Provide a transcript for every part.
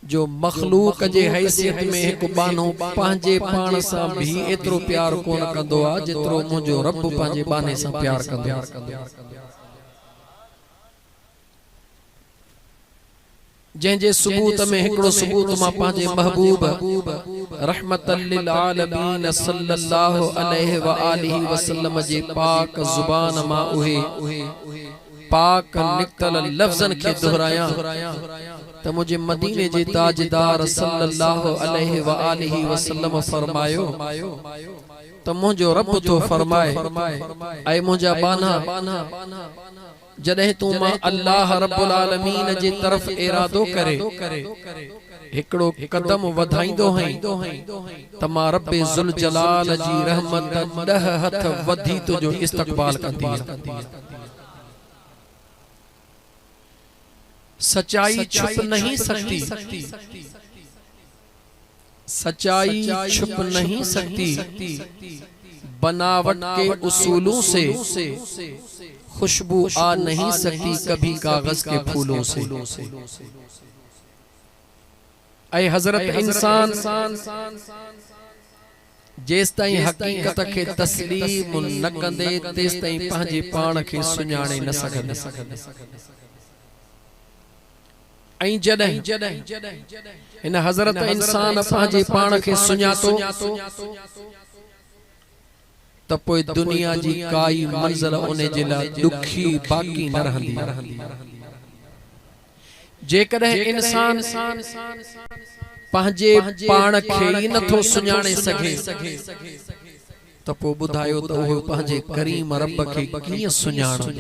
जो मखलूक जे हैसियत में एक बानो पांजे पान सा भी एतरो प्यार कोन कंदो आ जेतरो मुझो रब पांजे बाने सा प्यार कंदो। जेंजे सबूत में एकड़ो सबूत मा पांजे महबूब रहमतल लिल आलमीन सल्लल्लाहु अलैहि व आलिहि वसल्लम जे पाक जुबान मा उहे पाक निकतल लफ्ज़न के दोहराया तो मुझे मदीने जे ताजदार सल्लल्लाहु अलैहि व आलिहि वसल्लम फरमायो तो मुझो रब तो फरमाए ऐ मुझा बाना जदे तू मा अल्लाह रब्बुल आलमीन जे तरफ इरादो करे एकड़ो कदम वधाइंदो है तमा रब्बे जुल जलाल जी रहमत दह हथ वधी तुजो इस्तकबाल कंदी है। सच्चाई छुप नहीं सकती, सच्चाई छुप नहीं सकती, बनावट के उसूलों से खुशबू आ नहीं सकती कभी कागज के फूलों से। ऐ हजरत इंसान जेस ताई हकीकत के तस्लीम न कंदे तेस ताई पंहिंजे पाण के सुञाणे न सघंदे। ऐं जॾहिं इन हजरत इंसान पंहिंजे पाण के सुञातो त पोइ दुनिया जी काई मंज़िल उन जे लाइ दुखी बाक़ी न रहंदी। जेकॾहिं इंसान पंहिंजे पाण खे ई नथो सुञाणे सघे त पोइ ॿुधायो त उहो पंहिंजे करीम रब खे कीअं सुञाणे।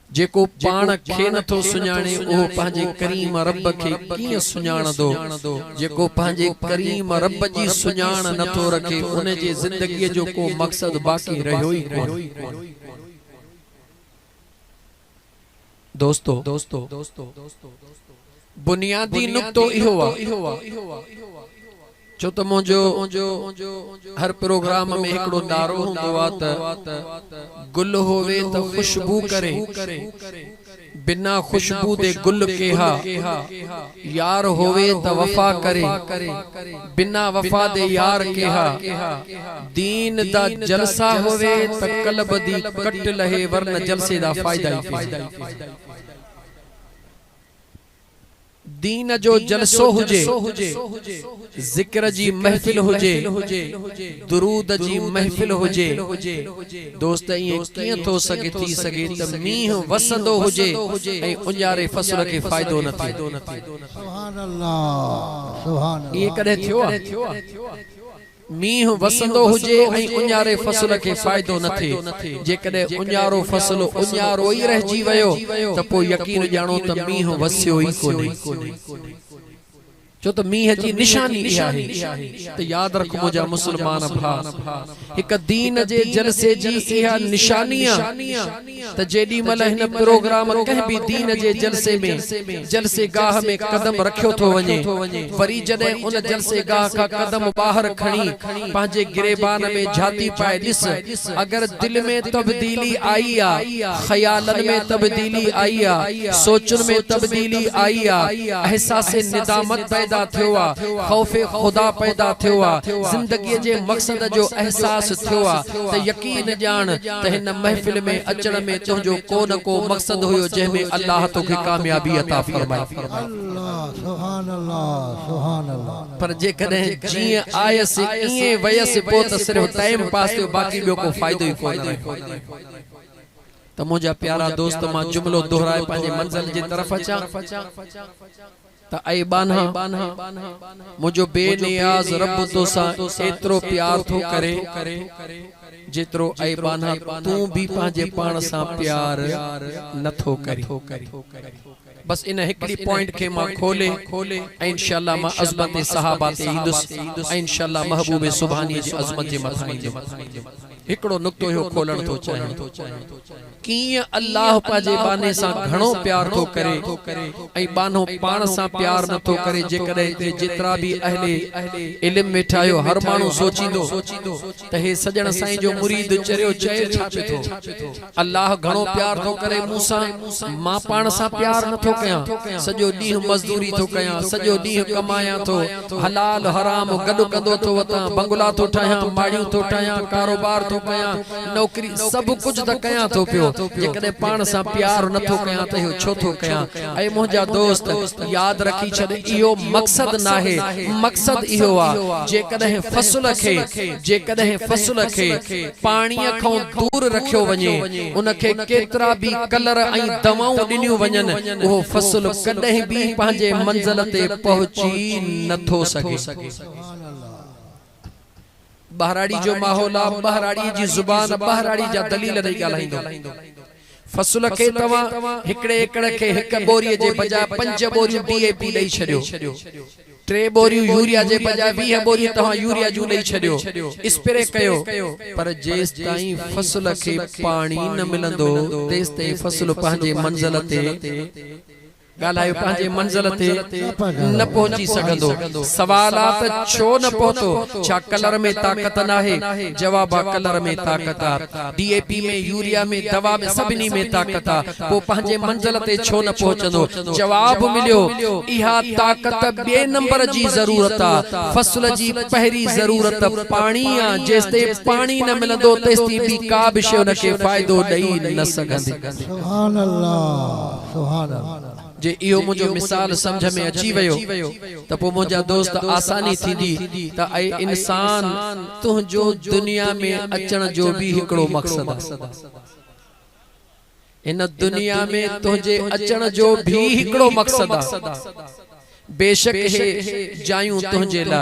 जेको पाण खे नथो सुञाणे उहो पंहिंजे करीम रब खे कीअं सुञाणदो। जेको पंहिंजे करीम रब जी सुञाण नथो रखे उन जे ज़िंदगीअ जो को मक़सद बाक़ी रहियो ई कोन। दोस्तो बुनियादी नुक्तो इहो आहे जो तो मुझो हर प्रोग्राम में एकड़ो नारो हुंदो आ त गुल होवे तो खुशबू करे बिना खुशबू दे गुल केहा, यार होवे तो वफा करे बिना वफा दे यार केहा, दीन दा जलसा होवे तो कल्ब दी कट लहे वरन जलसे दा फायदा ही। दीन जो जलसो हुजे, जिक्र जी महफिल हुजे, दुरूद जी महफिल हुजे, दोस्त ये कियां थो सके थी सके त मींह वसंदो हुजे ऐं उजारे फसल के फायदो न थे। सुभान अल्लाह सुभान अल्लाह। ये कदे थियो मींह वसंदो हुजे ऐं उजारे फसल के फायदो न थे। जे कदे उजारो फसल उजारो ही रहजी वयो त पोइ यकीन जानो त मींह वसियो ही कोने। जो तो मींह जी निशानी है तो याद रख मुझा मुसलमान भा एक दीन जे जलसे जी इहा निशानियां त जेडी मल हिन प्रोग्राम कह भी दीन जे जलसे में जलसे गाह में कदम रखियो थो वने वरी जदे उन जलसे गाह का कदम बाहर खणी पांजे गिरेबान में झाती पाए दिस अगर दिल में तब्दीली आई आ, ख्यालन में तब्दीली आई आ, सोचन में तब्दीली आई आ, एहसास निदामत पैदा थियो आ, खौफे खुदा पैदा थियो आ, जिंदगी जे मकसद जो एहसास थियो आ त यकीन जान त हिन महफिल में अचण में तुझो को न को मकसद हुयो जंहिंमें अल्लाह तोखे कामयाबी अता फरमाए। अल्लाह सुभान अल्लाह सुभान अल्लाह। पर जे कदे जीअं आयस इए वयस पो त सिर्फ टाइम पास थियो बाकी ॿियो को फ़ाइदो ई कोन। त मुझा प्यारा दोस्त मां जुमलो दोहराए पंहिंजे मंजिल जी तरफ अचा त ऐ बान्हा मुझो बेनियाज रब तो सा एतरो प्यार थो करे जेतरो ऐ बान्हा तू भी पांजे पान सा प्यार नथो करे। बस इन हिकड़ी पॉइंट के मां खोले इंशाअल्लाह मां अज़मत सहाबा ते इंदुस इंशाअल्लाह महबूब सुभानी जी अज़मत जे मथाई। हिकड़ो नुक्तो यो खोलण तो चाहे किए अल्लाह पाजे बाने सा घणो प्यार तो करे ऐ बानो पाण सा प्यार न तो करे जे करे ते जितरा भी अहले इल्म वेठायो हर मानु सोचींदो त हे सजण साईं जो मुरीद चरियो चए छापे तो अल्लाह घणो प्यार तो करे मूसा मां पाण सा प्यार न तो कया सजो दी मजदूरी तो कया सजो दी कमाया तो हलाल हराम गड कंदो तो वता बंगला तो ठाया माड़ियों तो ठाया कारोबार तो कया नौकरी सब कुछ त कया तो पियो जे कदे पाण सा प्यार न तो कया त यो छो तो कया ऐ मोजा दोस्त याद रखी छद इयो मकसद ना है मकसद इहो आ जे कदे फसल खे पानी खो दूर रखियो वने उनखे केतरा भी कलर ऐ दवाऊं दिनियो वनन वो फसल कदे भी पांजे मंजिल ते पहुंची न थो सके बहराड़ी जो माहौल आ बहराड़ी जी जुबान बहराड़ी जा दलील रही गालाइंदो फसल के तवा हिकड़े एकड़ के हिक बोरी जे बजा 5 बोरियूं डीएपी दई छडियो 3 बोरियूं यूरिया जे बजा 20 बोरियूं तवा यूरिया जू दई छडियो स्प्रे कयो पर जेस ताई फसल के पानी न मिलंदो तेस ते फसल पांजे मंजिल ते गालायो पांजे मंजिल ते न पहुंची सकंदो सवालात छो न पहुतो छा कलर में ताकत ना है जवाब कलर में ताकत आ डीएपी में यूरिया में दवा में सबनी में ताकत आ वो पांजे मंजिल ते छो न पहुंचंदो जवाब मिलियो इहा ताकत बे नंबर जी जरूरत आ फसल जी पहरी जरूरत पानी आ जेस्ते पानी न मिलंदो तेस्ती भी का भी शे उनके फायदो दई न सकंदी सुभान अल्लाह जे इहो मुझो मिसाल समझ में अची वयो त पो मुझा दोस्त आसानी थींदी त ऐ इंसान तुझो दुनिया में अचण जो भी हिकड़ो मकसद आ इन दुनिया में तुझे अचण जो भी हिकड़ो मकसद आ बेशक हे जायूं तुझे ला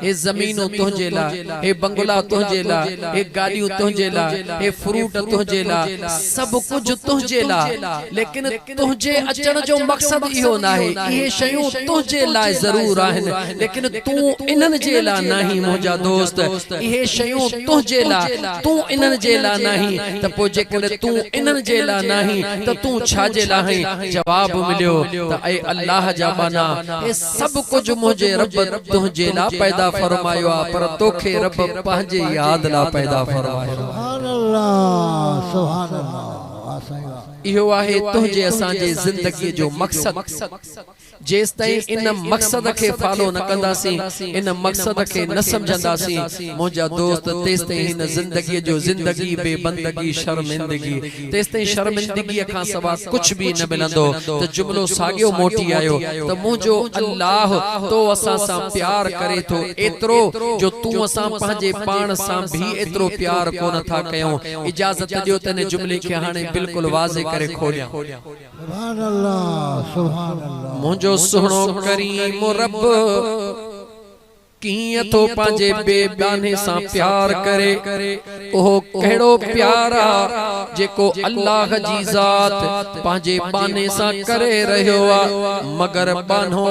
हे जमीनों तुझे ला हे बंगला तुझे ला हे गाड़ियों तुझे ला हे फ्रूट तुझे ला सब कुछ तुझे ला लेकिन तुझे अचण जो मकसद इहो ना है ये शयूं तुझे ला जरूर आहिन लेकिन तू इनन जे ला नहीं मोजा दोस्त ये शयूं तुझे ला तू इनन जे ला नहीं त पो जे करे तू इनन जे ला नहीं त तू छा जे ला है जवाब मिलियो त ऐ अल्लाह जा बना ये सब कुछ मुझे रब तुझे ला पैदा फरमायो पर तोखे रब पांजे याद ला पैदा फरमायो सुभान अल्लाह सुभान अल्लाह इहो आहे तुझे असांजे जिंदगी जो मकसद जेस ताईं इन मकसद के फॉलो न कंदासी इन मकसद के न समझंदासी मोजा दोस्त तेस ताईं इन जिंदगी जो जिंदगी बेबंदगी शर्मिंदगी तेस ताईं शर्मिंदगी खां सवा कुछ भी न मिलंदो तो जुमलो सागियो मोटी आयो तो मुझो अल्लाह तो असा सा प्यार करे तो एतरो जो तू असा पांजे पाण सा भी एतरो प्यार कोन था कयो इजाजत दियो तने जुमले के हाने बिल्कुल वाज़े करे खोलिया सुभान अल्लाह मुझो सुनो करीम रब किए तो पांजे बेबाने सा प्यार करे ओहो केड़ो प्यारा जेको अल्लाह जी जात पांजे बाने सा करे रहियो आ मगर बानो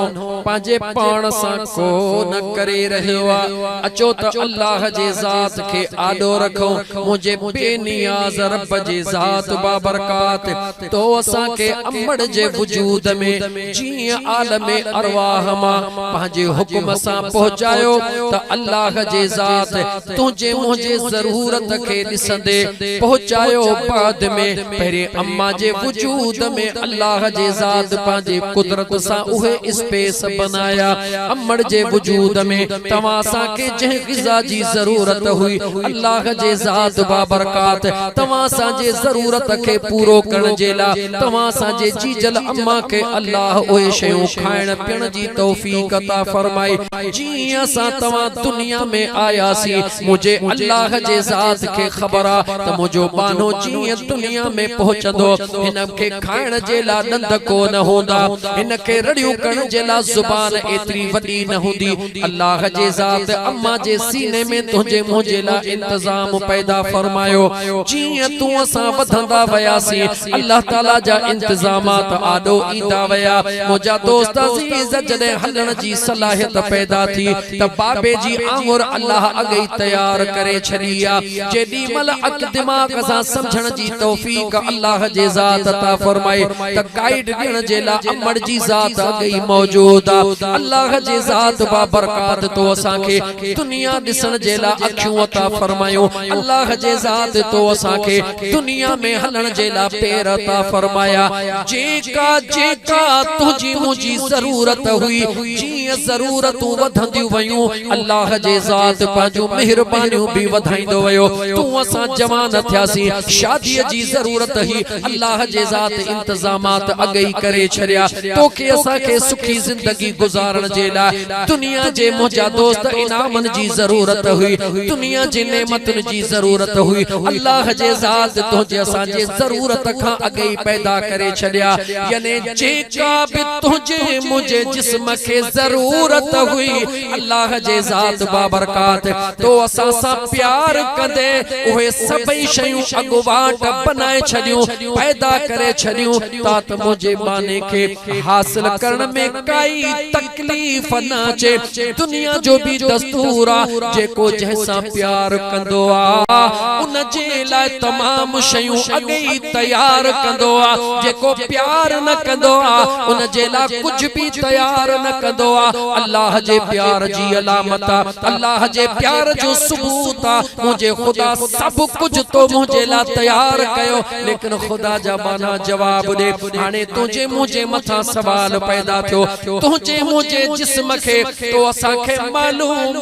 पांजे पाण सा को न करे रहियो आ अचो त अल्लाह जे जात के आडो रखो मुझे बेनियाज रब जे जात बाबरकात तो असा के अमड़ जे वजूद में जी आलम अरवाह मा पांजे हुक्म सा पहुंचायो त अल्लाह जे जात तुझे मुझे जरूरत के दिसंदे पहुंचायो बाद में पहरे अम्मा जे वजूद में अल्लाह जे जात पांजे कुदरत सा उहे स्पेस बनाया अम्मड़ जे वजूद में तवा सा के जे ग़िज़ा जी जरूरत हुई अल्लाह जे जात बाबरकात तवा सा जे जरूरत के पूरो करण जे ला तवा सा जे जीजल अम्मा के अल्लाह ओए शयूं खाइण पियण जी तौफीक अता फरमाई जी असा तवा दुनिया में आया सी मुझे अल्लाह जे जात के खबरा त मुझो बानो जी दुनिया में पहुंचदो इन के खाइण जे ला नंद को न होंदा इन के रड़ियों करण जे ला जुबान एतरी वडी न होंदी अल्लाह जे जात अम्मा जे सीने में तुझे मुझे ला इंतजाम पैदा फरमायो जी तू असा वधंदा वयासी अल्लाह ताला जा इंतजामात आडो ईंदा वया मुझा दोस्त अजीज जदे हलण जी सलाहियत पैदा थी त बाबे जी आंगुर अल्लाह अगई तैयार करे छड़िया जेडी मल अक दिमाग सा समझण जी तौफीक अल्लाह जे ज़ात अता फरमाए त गाइड ॾियण जे ला अमर जी ज़ात अगई मौजूद आ अल्लाह जे ज़ात बाबरकात तो असा के दुनिया दिसण जे ला अखियूं अता फरमायो अल्लाह जे ज़ात तो असा के दुनिया में हलण जे ला पैर अता फरमाया जेका जेका तुझी मुझी जरूरत हुई जी जरूरतूं वधंदियूं वयूं अल्लाह जे ज़ात पाजो मेहरबानियूं भी वधाइंदो वयो तू असा जवान थियासी शादी जी जरूरत ही अल्लाह जे ज़ात इंतजामात अगई करे छरिया तो के असा के सुखी जिंदगी गुजारण जे ला दुनिया जे मुझा दोस्त इनामन जी जरूरत हुई दुनिया जे नेमतन जी जरूरत हुई अल्लाह जे ज़ात तो जे असा जे जरूरत का अगई पैदा करे छड़िया यानी जेका भी तुझे मुझे जिस्म के जरूरत हुई अल्लाह जे ज़ात बाबरकात तो असा सा प्यार कंदे ओहे सभई शयूं अगवाट बनाए छड़ियूं पैदा करे छड़ियूं तात मुझे माने के हासिल करण में काई तकलीफ ना चे दुनिया जो भी दस्तूर आ जेको जैसा प्यार कंदो आ उन जे लाए तमाम शयूं अगई तैयार कंदो आ जेको प्यार न कंदो आ उन जे ला कुछ भी तैयार न कंदो आ अल्लाह जे प्यार जी अलामत अल्लाह जे प्यार जो सबूत आ मुझे खुदा सब कुछ तो मुझे ला तैयार कयो लेकिन खुदा जा माना जवाब दे हाने तुझे मुझे मथा सवाल पैदा थियो तुझे मुझे जिस्म के तो असा के मालूम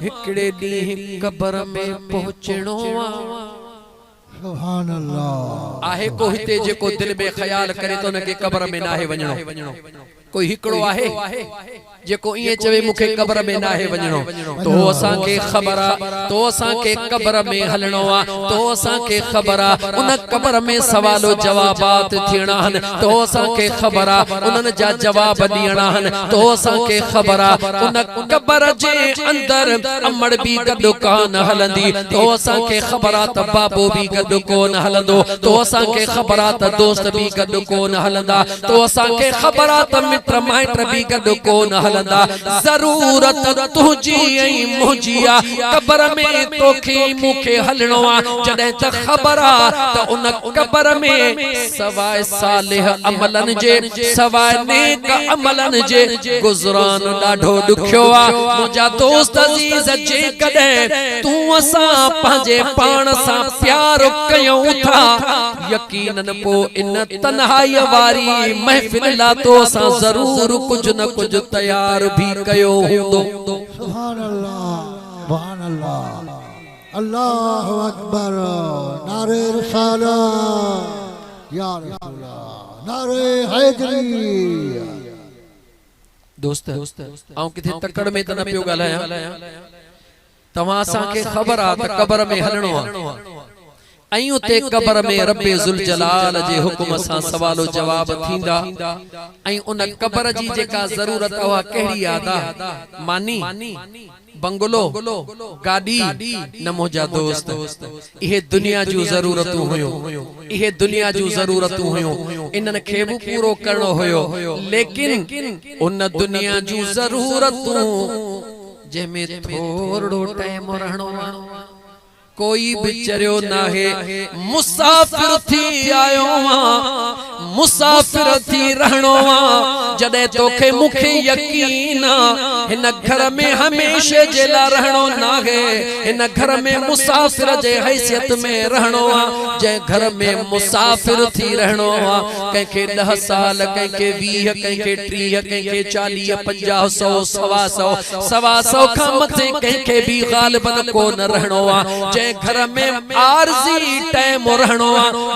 हिकड़े दी कब्र में पहुंचणो आ सुभान अल्लाह आहे को हिते जेको दिल में ख्याल करे तो न के कब्र में नाहे वणो कोई हिकड़ो आहे जेको इए चवे मुखे कब्र में नाहे वणो तो असा के खबर तो असा के कब्र में हलणो आ तो असा के खबर उन कब्र में सवालो जवाबात थियणा हन तो असा के खबर उनन जा जवाब दियणा हन तो असा के खबर उन कब्र जे अंदर अमड़ भी गद कान हलंदी तो असा के खबर त बाबो भी गद कोन हलंदो तो असा के खबर त दोस्त भी गद कोन हलंदा तो असा के खबर त मित्र माइट भी गद कोन हलंदा जरूरत तुझी ऐं मुझिया कब्र में तोखे मुखे हलणो आ जडे त खबर त उन कब्र में सवाए सालिह अमलन जे सवाए नेक अमलन जे गुजरान ॾाढो ॾुखियो आ मुंहिंजा दोस्त अजीज जे कदे तू असा पंहिंजे पाण सां प्यार कयूं था यकीनन पो इन तन्हाई वारी महफिल ला तो असा जरूर कुछ न कुछ तैयार भी कयो हुंदो सुभान अल्लाह अल्लाहु अकबर नारे रिसालत या रसूल अल्लाह नारे हैदरी दोस्त आऊं किथे तकड़ में त न पियो ॻाल्हायां तव्हां असां खे ख़बर आ त कब्र में हलणो आ ऐं उते कब्र में रब्बे ज़ुल जलाल जे हुक्म सां सवालो जवाब थींदा ऐं उन कब्र जी जेका ज़रूरत आ कहिड़ी आदा मानी बंगलो गाड़ी न मुंहिंजा दोस्त इहे दुनिया जूं ज़रूरतूं हुयूं इहे दुनिया जूं ज़रूरतूं हुयूं इन्हनि खे बि पूरो करणो हुयो लेकिन उन दुनिया जूं ज़रूरतूं जंहिंमें थोरो टाइम रहणो आहे कोई बिचरियो नाहे मुसाफिर थी आयो मुसाफिर थी रहणो जदे तोखे मुखे यकीन इन घर में हमेशा जे ला रहणो नाहे इन घर में मुसाफिर जे हैसियत में रहणो जे घर में मुसाफिर थी रहणो कंहिंखे 10 साल कंहिंखे 20 कंहिंखे 30 कंहिंखे 40 50 100 125 खां मथे कंहिंखे भी गालिबन कोन रहणो जे घर में आरजी टाइम रहणो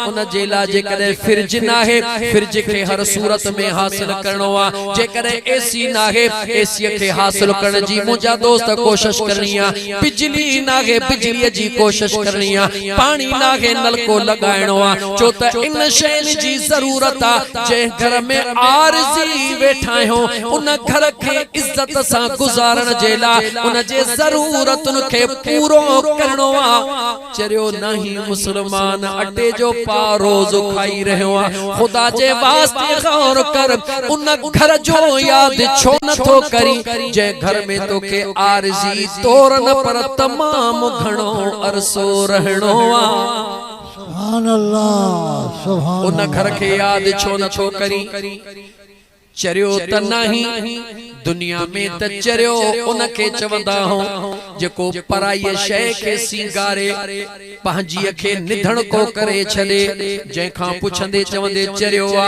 उन जे ला जे कदे फ्रिज नाहे फ्रिज के हर सूरत में हासिल करनो जे करे एसी नाहे एसी के हासिल करण जी मुजा दोस्त कोशिश करनी बिजली नाहे बिजली जी कोशिश करनी पानी नाहे नलको लगाइणो छो त इन शैन जी जरूरत जे घर में आरजी वेठा हो उन घर के इज्जत सा गुजारण जे ला उन जे जरूरतन के पूरो करनो चरियो नहीं मुसलमान अटे जो पा रोज खाई रहो खुदा खुदा जे वास्ते गौर कर उन घर जो याद छो न थो करी जे घर में तोखे आरजी तोर न पर तमाम घणो अरसो रहणो आ। सुभान अल्लाह सुभान उन घर के याद छो न थो करी चरियो त नहीं दुनिया में त चरियो उनके चवंदा हो जेको पराई शय के सिंगारे पंहिंजी खे निधण को करे छॾे जंहिंखां पुछंदे चवंदे चरियो आ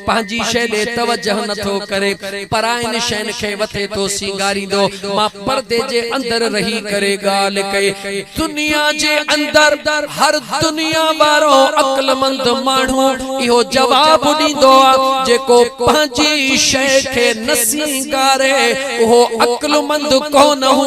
पंहिंजी शय ॾे तवजह नथो करे पराइन शयुनि खे वथे तो सिंगारींदो। मां पर्दे जे अंदर रही करे ॻाल्हि कई दुनिया जे अंदर हर दुनिया वारो अक्लमंद माण्हू इहो जवाब ॾींदो आ जेको पंहिंजी शय खे न सिंगारे उहो अक्लमंद कोन